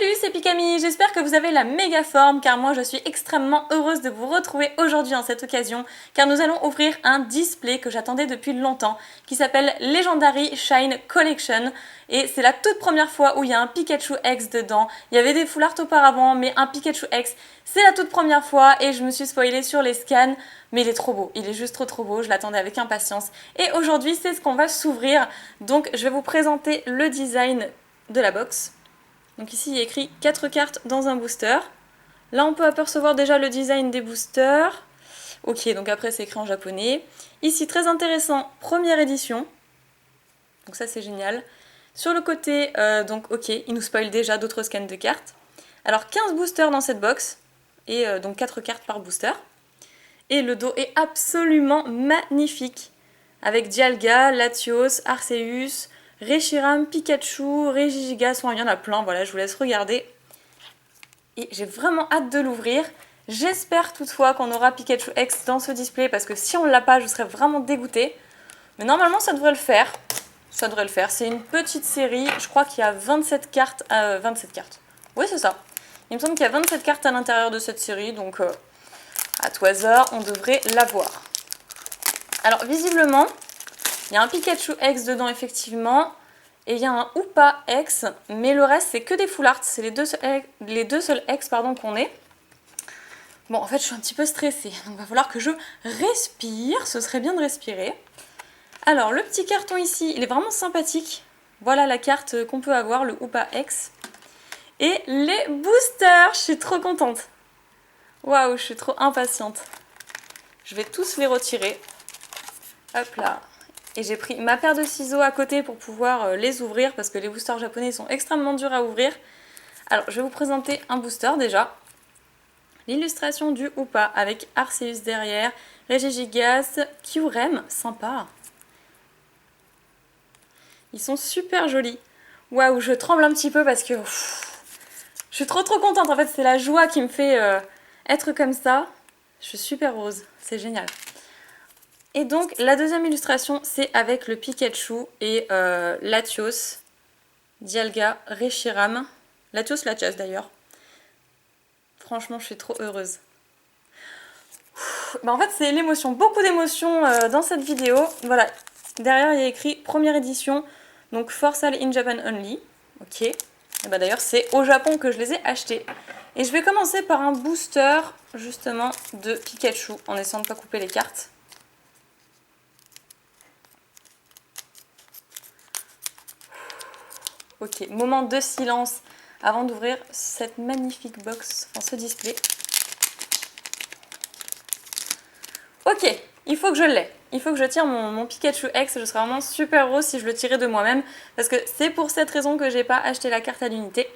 Salut, c'est Pikami, j'espère que vous avez la méga forme car moi je suis extrêmement heureuse de vous retrouver aujourd'hui en cette occasion car nous allons ouvrir un display que j'attendais depuis longtemps qui s'appelle Legendary Shine Collection et c'est la toute première fois où il y a un Pikachu X dedans. Il y avait des full art auparavant mais un Pikachu X c'est la toute première fois et je me suis spoilée sur les scans mais il est trop beau, il est juste trop beau, je l'attendais avec impatience et aujourd'hui c'est ce qu'on va s'ouvrir donc je vais vous présenter le design de la box. Donc ici il y a écrit 4 cartes dans un booster. Là on peut apercevoir déjà le design des boosters. Ok, donc après c'est écrit en japonais. Ici très intéressant, première édition. Donc ça c'est génial. Sur le côté, donc ok, il nous spoil déjà d'autres scans de cartes. Alors 15 boosters dans cette box. Et donc 4 cartes par booster. Et le dos est absolument magnifique. Avec Dialga, Latios, Arceus, Reshiram, Pikachu, Regigigas, il y en a plein, voilà, je vous laisse regarder. Et j'ai vraiment hâte de l'ouvrir. J'espère toutefois qu'on aura Pikachu X dans ce display, parce que si on ne l'a pas, je serais vraiment dégoûtée. Mais normalement, ça devrait le faire. Ça devrait le faire. C'est une petite série, je crois qu'il y a 27 cartes. 27 cartes. Oui, c'est ça. Il me semble qu'il y a 27 cartes à l'intérieur de cette série, donc à tout hasard, on devrait l'avoir. Alors, visiblement, il y a un Pikachu X dedans, effectivement. Et il y a un Hoopa X, mais le reste, c'est que des full art. C'est les deux seuls X qu'on ait. Bon, en fait, je suis un petit peu stressée. Donc, il va falloir que je respire. Ce serait bien de respirer. Alors, le petit carton ici, il est vraiment sympathique. Voilà la carte qu'on peut avoir, le Hoopa X. Et les boosters, je suis trop contente. Waouh, je suis trop impatiente. Je vais tous les retirer. Hop là. Et j'ai pris ma paire de ciseaux à côté pour pouvoir les ouvrir parce que les boosters japonais sont extrêmement durs à ouvrir. Alors, je vais vous présenter un booster déjà. L'illustration du Hoopa avec Arceus derrière, Regigigas, Kyurem, sympa. Ils sont super jolis. Waouh, je tremble un petit peu parce que je suis trop contente. En fait, c'est la joie qui me fait être comme ça. Je suis super heureuse, c'est génial. Et donc, la deuxième illustration, c'est avec le Pikachu et Latios, Dialga, Reshiram. Latios, Latias d'ailleurs. Franchement, je suis trop heureuse. Bah, en fait, c'est l'émotion. Beaucoup d'émotions dans cette vidéo. Voilà. Derrière, il y a écrit première édition. Donc, for sale in Japan only. Ok. Et bah, d'ailleurs, c'est au Japon que je les ai achetés. Et je vais commencer par un booster, justement, de Pikachu, en essayant de ne pas couper les cartes. Ok, moment de silence avant d'ouvrir cette magnifique box, enfin ce display. Ok, il faut que je l'ai. Il faut que je tire mon Pikachu X. Je serais vraiment super heureuse si je le tirais de moi-même. Parce que c'est pour cette raison que j'ai pas acheté la carte à l'unité.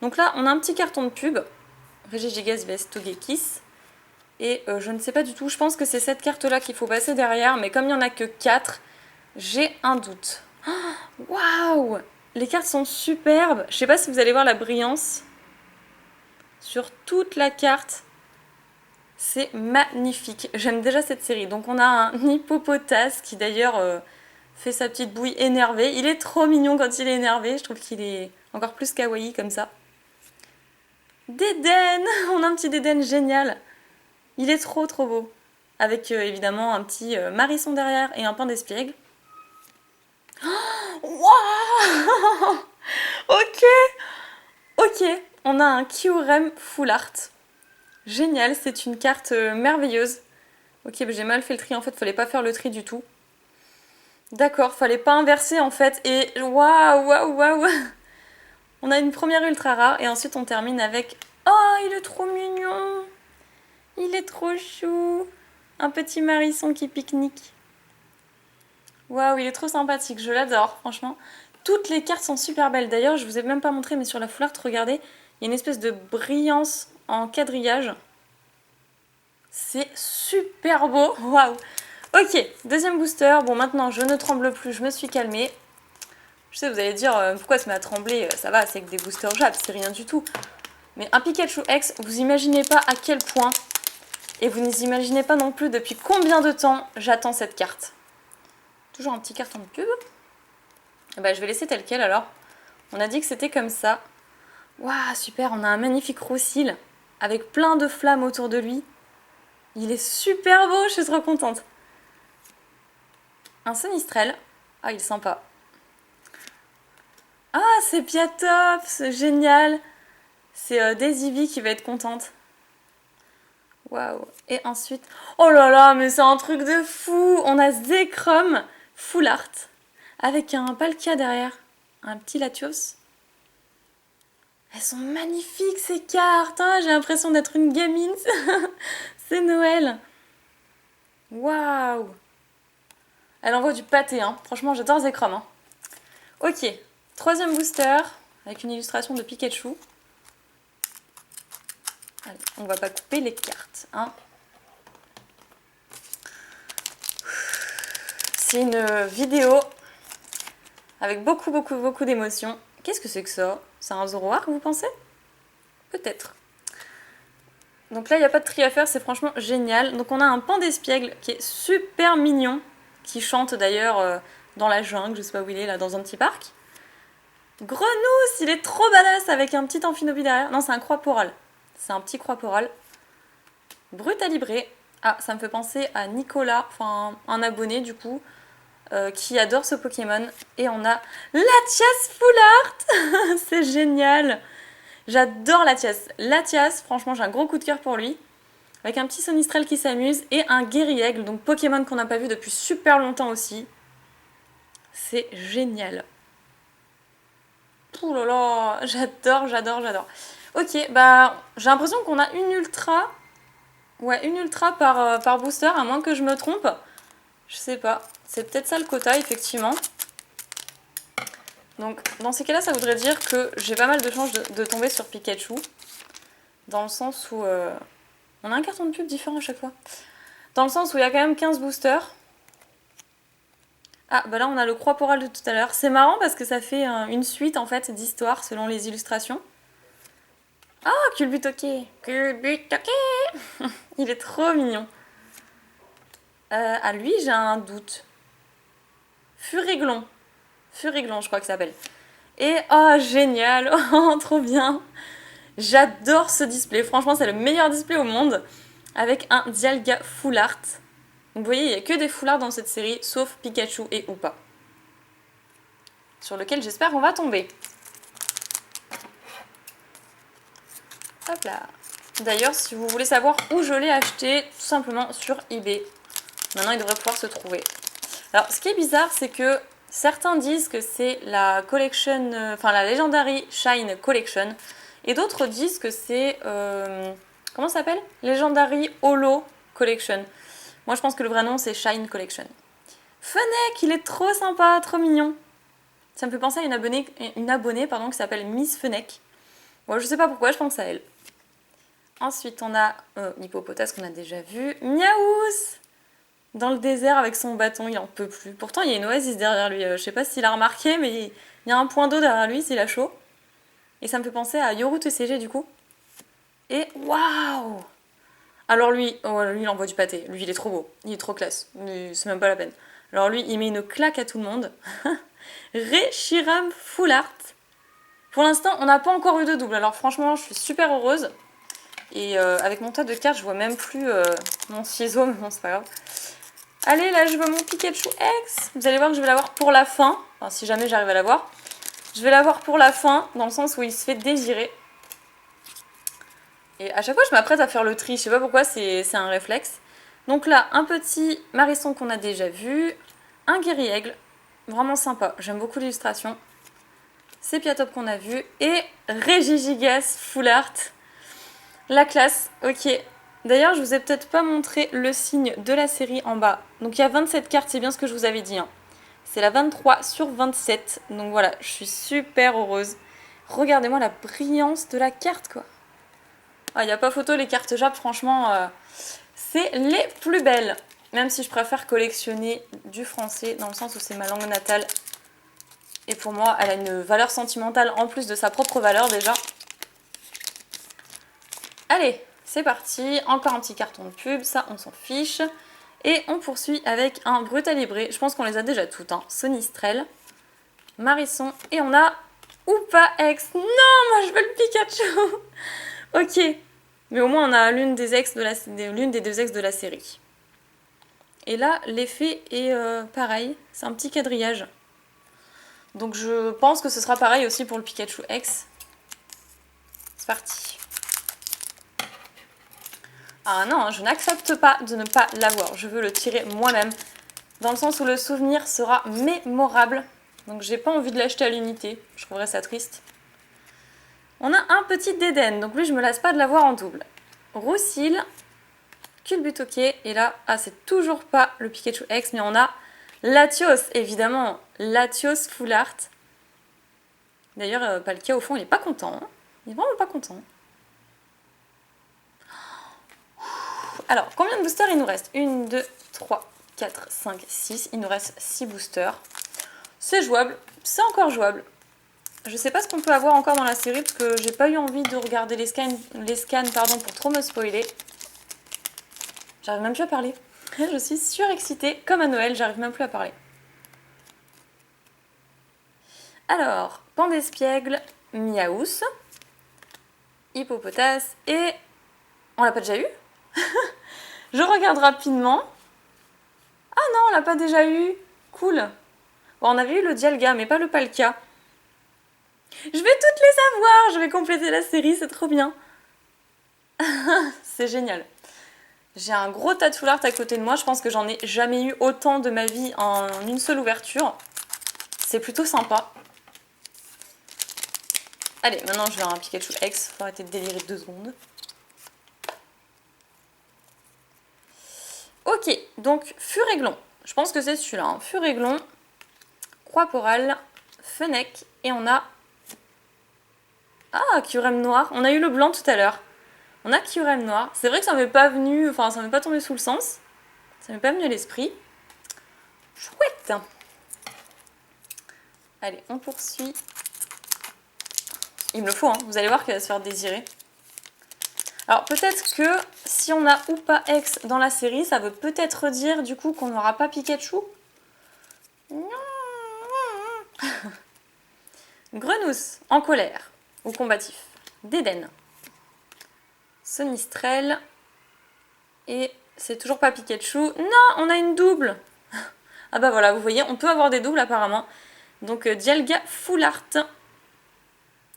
Donc là, on a un petit carton de pub. Regigigas vs Togekiss. Et je ne sais pas du tout. Je pense que c'est cette carte-là qu'il faut passer derrière. Mais comme il n'y en a que 4, j'ai un doute. Waouh! Les cartes sont superbes. Je sais pas si vous allez voir la brillance sur toute la carte. C'est magnifique. J'aime déjà cette série. Donc on a un Hippopotas qui d'ailleurs fait sa petite bouille énervée. Il est trop mignon quand il est énervé. Je trouve qu'il est encore plus kawaii comme ça. Dédenne! On a un petit Dédenne génial. Il est trop beau. Avec évidemment un petit Marisson derrière et un pain d'espiègle. Waouh! Ok, on a un Kyurem full art. Génial, c'est une carte merveilleuse. Ok, bah j'ai mal fait le tri, en fait, fallait pas faire le tri du tout. D'accord, fallait pas inverser en fait. Et waouh! On a une première ultra rare et ensuite on termine avec... Oh, il est trop mignon! Il est trop chou! Un petit Marisson qui pique-nique. Waouh, il est trop sympathique, je l'adore, franchement. Toutes les cartes sont super belles. D'ailleurs, je vous ai même pas montré, mais sur la full art, regardez, il y a une espèce de brillance en quadrillage. C'est super beau, waouh. Ok, deuxième booster. Bon, maintenant, je ne tremble plus, je me suis calmée. Je sais, vous allez dire, pourquoi se met à trembler? Ça va, c'est que des boosters Jap, c'est rien du tout. Mais un Pikachu X, vous imaginez pas à quel point, et vous n'imaginez pas non plus depuis combien de temps j'attends cette carte. Toujours un petit carton de pub. Bah, je vais laisser tel quel alors. On a dit que c'était comme ça. Waouh, super, on a un magnifique Roussil avec plein de flammes autour de lui. Il est super beau, je suis trop contente. Un Sonistrel. Ah, il est sympa. Ah, c'est Piatops, génial. C'est Daisy V qui va être contente. Waouh. Et ensuite... Oh là là, mais c'est un truc de fou. On a Zekrom Full Art avec un Palkia derrière. Un petit Latios. Elles sont magnifiques ces cartes. Hein, j'ai l'impression d'être une gamine. C'est Noël. Waouh. Elle envoie du pâté. Hein. Franchement, j'adore Zekrom. Hein. Ok. Troisième booster avec une illustration de Pikachu. Allez, on va pas couper les cartes. Hein. C'est une vidéo avec beaucoup d'émotions. Qu'est-ce que c'est que ça? C'est un Zoroark, vous pensez? Peut-être. Donc là, il n'y a pas de tri à faire, c'est franchement génial. Donc on a un pan d'espiègle qui est super mignon, qui chante d'ailleurs dans la jungle, je sais pas où il est, là, dans un petit parc. Grenousse, il est trop badass avec un petit Amphinobie derrière. Non, c'est un Croix-Poral. C'est un petit Croix-Poral. Brutalibré. Ah, ça me fait penser à Nicolas, enfin un abonné du coup, qui adore ce Pokémon. Et on a Latias Full Art. C'est génial. J'adore Latias. Latias, franchement, j'ai un gros coup de cœur pour lui. Avec un petit Sonistrel qui s'amuse et un Guerriègle, donc Pokémon qu'on n'a pas vu depuis super longtemps aussi. C'est génial. Ouh là là, j'adore. Ok, bah j'ai l'impression qu'on a une ultra. Ouais, une ultra par booster, à moins que je me trompe. Je sais pas. C'est peut-être ça le quota, effectivement. Donc, dans ces cas-là, ça voudrait dire que j'ai pas mal de chances de tomber sur Pikachu. Dans le sens où... on a un carton de pub différent à chaque fois. Dans le sens où il y a quand même 15 boosters. Ah, bah là, on a le Croix-Poral de tout à l'heure. C'est marrant parce que ça fait une suite, en fait, d'histoires selon les illustrations. Ah, Culbutoké. Il est trop mignon. À lui, j'ai un doute. Furiglon, je crois que ça s'appelle. Et oh, génial. Oh, trop bien. J'adore ce display. Franchement, c'est le meilleur display au monde. Avec un Dialga Full Art. Donc, vous voyez, il n'y a que des Full Art dans cette série, sauf Pikachu et Hoopa. Sur lequel j'espère qu'on va tomber. Hop là. D'ailleurs, si vous voulez savoir où je l'ai acheté, tout simplement sur eBay. Maintenant, il devrait pouvoir se trouver. Alors, ce qui est bizarre, c'est que certains disent que c'est la collection, enfin la Legendary Shine Collection, et d'autres disent que c'est, comment ça s'appelle? Legendary Holo Collection. Moi, je pense que le vrai nom, c'est Shine Collection. Fennec, il est trop sympa, trop mignon. Ça me fait penser à une abonnée pardon, qui s'appelle Miss Fennec. Bon, je sais pas pourquoi, je pense à elle. Ensuite, on a Hippopotas qu'on a déjà vu. Miaous dans le désert avec son bâton, il en peut plus. Pourtant, il y a une oasis derrière lui. Je sais pas s'il a remarqué, mais il y a un point d'eau derrière lui s'il a chaud. Et ça me fait penser à Yoru TCG du coup. Et waouh! Alors lui, lui il envoie du pâté. Lui, il est trop beau. Il est trop classe. C'est même pas la peine. Alors lui, il met une claque à tout le monde. Reshiram Full Art. Pour l'instant, on n'a pas encore eu de double. Alors franchement, je suis super heureuse. Et avec mon tas de cartes, je vois même plus mon ciseau, mais bon, c'est pas grave. Allez, là, je veux mon Pikachu X. Vous allez voir que je vais l'avoir pour la fin. Enfin, si jamais j'arrive à l'avoir. Je vais l'avoir pour la fin, dans le sens où il se fait désirer. Et à chaque fois, je m'apprête à faire le tri. Je sais pas pourquoi, c'est un réflexe. Donc là, un petit Marisson qu'on a déjà vu. Un Guerriègle. Vraiment sympa. J'aime beaucoup l'illustration. C'est Piatop qu'on a vu. Et Regigigas Full Art. La classe. Ok. D'ailleurs, je vous ai peut-être pas montré le signe de la série en bas. Donc il y a 27 cartes, c'est bien ce que je vous avais dit. Hein. C'est la 23 sur 27. Donc voilà, je suis super heureuse. Regardez-moi la brillance de la carte, quoi. Ah, il n'y a pas photo, les cartes Jap, franchement, c'est les plus belles. Même si je préfère collectionner du français, dans le sens où c'est ma langue natale. Et pour moi, elle a une valeur sentimentale en plus de sa propre valeur déjà. Allez, c'est parti. Encore un petit carton de pub, ça on s'en fiche. Et on poursuit avec un Brutalibré. Je pense qu'on les a déjà toutes. Hein. Sonistrel, Marisson et on a Ou pas ex. Non, moi je veux le Pikachu. Ok. Mais au moins on a l'une des deux ex de la série. Et là, l'effet est pareil. C'est un petit quadrillage. Donc je pense que ce sera pareil aussi pour le Pikachu X. C'est parti. Ah non, je n'accepte pas de ne pas l'avoir. Je veux le tirer moi-même. Dans le sens où le souvenir sera mémorable. Donc j'ai pas envie de l'acheter à l'unité. Je trouverais ça triste. On a un petit Dédenne. Donc lui, je me lasse pas de l'avoir en double. Roussil, Culbutoke. Et là, ah, c'est toujours pas le Pikachu X, mais on a Latios, évidemment. Latios Full Art. D'ailleurs, Palkia, au fond, il est pas content. Hein. Il est vraiment pas content. Alors, combien de boosters il nous reste 1, 2, 3, 4, 5, 6. Il nous reste 6 boosters. C'est jouable. C'est encore jouable. Je sais pas ce qu'on peut avoir encore dans la série parce que j'ai pas eu envie de regarder les scans pour trop me spoiler. J'arrive même plus à parler. Je suis surexcitée. Comme à Noël, j'arrive même plus à parler. Alors, Pandespiègle, Miaous, Hippopotas et... On l'a pas déjà eu? Je regarde rapidement. Ah non, on l'a pas déjà eu. Cool. Bon, on avait eu le Dialga, mais pas le Palkia. Je vais toutes les avoir. Je vais compléter la série, c'est trop bien. C'est génial. J'ai un gros tattoo art à côté de moi. Je pense que j'en ai jamais eu autant de ma vie en une seule ouverture. C'est plutôt sympa. Allez, maintenant je vais avoir un Pikachu X. Faut arrêter de délirer 2 secondes. Ok, donc Furéglon. Je pense que c'est celui-là. Hein. Furéglon, Croix-Porale, Fennec. Et on a... Ah, Kyurem noir. On a eu le blanc tout à l'heure. On a Kyurem noir. C'est vrai que ça m'est pas venu... Enfin, ça m'est pas tombé sous le sens. Ça m'est pas venu à l'esprit. Chouette. Allez, on poursuit. Il me le faut, hein. Vous allez voir qu'il va se faire désirer. Alors peut-être que si on a ou pas X dans la série, ça veut peut-être dire du coup qu'on n'aura pas Pikachu. Grenousse, en colère ou combatif. Dédenne. Sonistrel. Et c'est toujours pas Pikachu. Non, on a une double. Ah bah voilà, vous voyez, on peut avoir des doubles apparemment. Donc Dialga Full Art.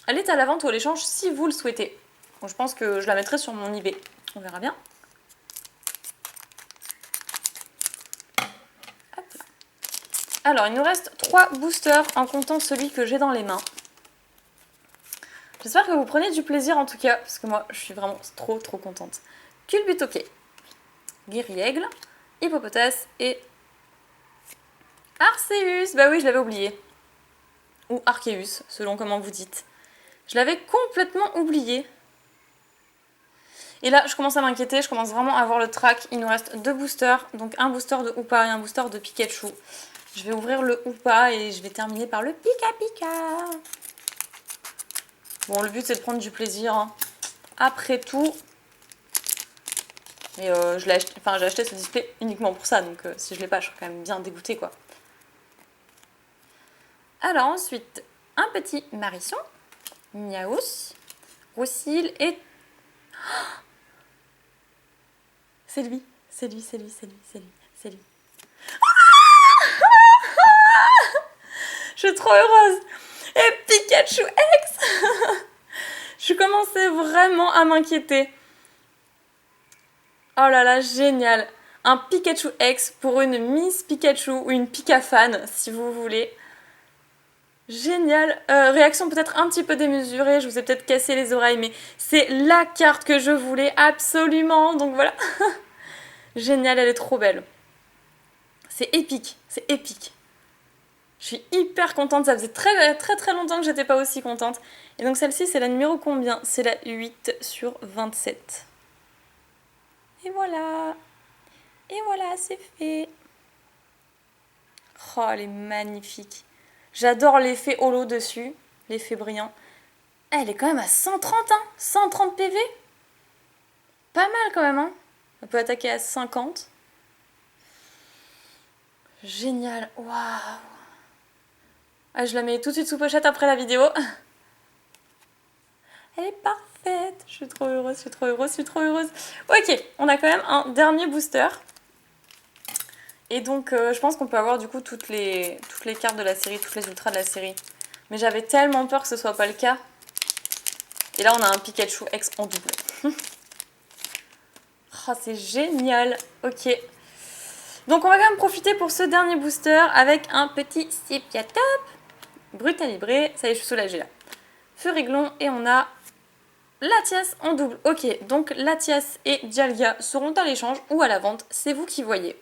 Elle est à la vente ou à l'échange si vous le souhaitez. Donc, je pense que je la mettrai sur mon eBay. On verra bien. Hop là. Alors, il nous reste 3 boosters en comptant celui que j'ai dans les mains. J'espère que vous prenez du plaisir en tout cas, parce que moi, je suis vraiment trop contente. Culbutoke, Guéri-Aigle, Hippopotas et Arceus. Bah oui, je l'avais oublié. Ou Arceus, selon comment vous dites. Je l'avais complètement oublié. Et là, je commence à m'inquiéter, je commence vraiment à avoir le track. Il nous reste 2 boosters, donc un booster de Hoopa et un booster de Pikachu. Je vais ouvrir le Hoopa et je vais terminer par le Pika Pika. Bon, le but c'est de prendre du plaisir, hein. Après tout. Et j'ai acheté ce display uniquement pour ça, donc si je l'ai pas, je serais quand même bien dégoûtée, quoi. Alors ensuite, un petit Marisson, Miaous, Roussil et... Oh, c'est lui, c'est lui, c'est lui, c'est lui, c'est lui, c'est lui. Je suis trop heureuse. Et Pikachu X. Je commençais vraiment à m'inquiéter. Oh là là, génial. Un Pikachu X pour une Miss Pikachu ou une Pika fan, si vous voulez. Génial. Réaction peut-être un petit peu démesurée, je vous ai peut-être cassé les oreilles, mais c'est la carte que je voulais absolument. Donc voilà. Génial, elle est trop belle. C'est épique, c'est épique. Je suis hyper contente, ça faisait très longtemps que j'étais pas aussi contente. Et donc celle-ci, c'est la numéro combien? C'est la 8 sur 27. Et voilà. Et voilà, c'est fait. Oh, elle est magnifique. J'adore l'effet holo dessus, l'effet brillant. Elle est quand même à 130, hein, 130 PV. Pas mal quand même, hein. On peut attaquer à 50. Génial, waouh. Ah, je la mets tout de suite sous pochette après la vidéo. Elle est parfaite. Je suis trop heureuse, je suis trop heureuse, je suis trop heureuse. Ok, on a quand même un dernier booster. Et donc, je pense qu'on peut avoir du coup toutes les cartes de la série, toutes les ultras de la série. Mais j'avais tellement peur que ce soit pas le cas. Et là, on a un Pikachu X en double. Oh, c'est génial. Ok. Donc, on va quand même profiter pour ce dernier booster avec un petit Sippiatop. Brutalibré. Ça y est, je suis soulagée là. Furiglon et on a Latias en double. Ok, donc Latias et Dialga seront à l'échange ou à la vente. C'est vous qui voyez.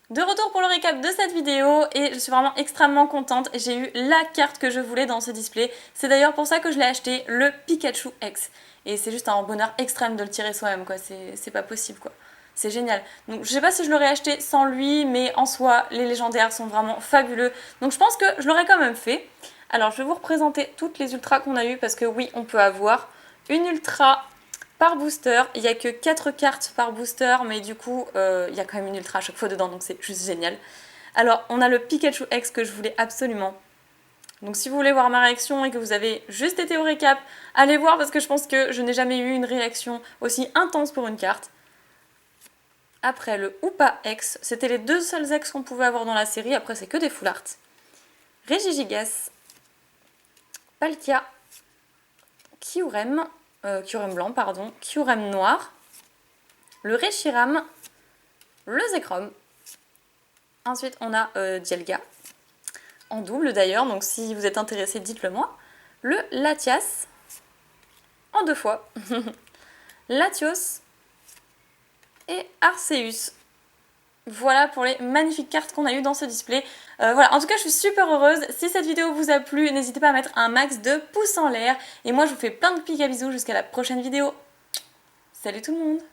De retour pour le récap de cette vidéo et je suis vraiment extrêmement contente. J'ai eu la carte que je voulais dans ce display. C'est d'ailleurs pour ça que je l'ai acheté, le Pikachu X. Et c'est juste un bonheur extrême de le tirer soi-même, quoi. C'est pas possible, quoi. C'est génial. Donc je sais pas si je l'aurais acheté sans lui, mais en soi, les légendaires sont vraiment fabuleux. Donc je pense que je l'aurais quand même fait. Alors je vais vous représenter toutes les ultras qu'on a eues parce que oui, on peut avoir une ultra par booster. Il n'y a que 4 cartes par booster, mais du coup, il y a quand même une ultra à chaque fois dedans, donc c'est juste génial. Alors, on a le Pikachu X que je voulais absolument. Donc si vous voulez voir ma réaction et que vous avez juste été au récap, allez voir parce que je pense que je n'ai jamais eu une réaction aussi intense pour une carte. Après, le Hoopa X, c'était les deux seuls X qu'on pouvait avoir dans la série, après c'est que des full art. Regigigas, Palkia, Kyurem, Kyurem blanc, pardon, Kyurem noir, le Reshiram, le Zekrom. Ensuite, on a Dialga, en double d'ailleurs, donc si vous êtes intéressé, dites-le moi. Le Latias, en 2 fois. Latios et Arceus. Voilà pour les magnifiques cartes qu'on a eues dans ce display. Voilà, en tout cas, je suis super heureuse. Si cette vidéo vous a plu, n'hésitez pas à mettre un max de pouces en l'air. Et moi, je vous fais plein de pics à bisous jusqu'à la prochaine vidéo. Salut tout le monde!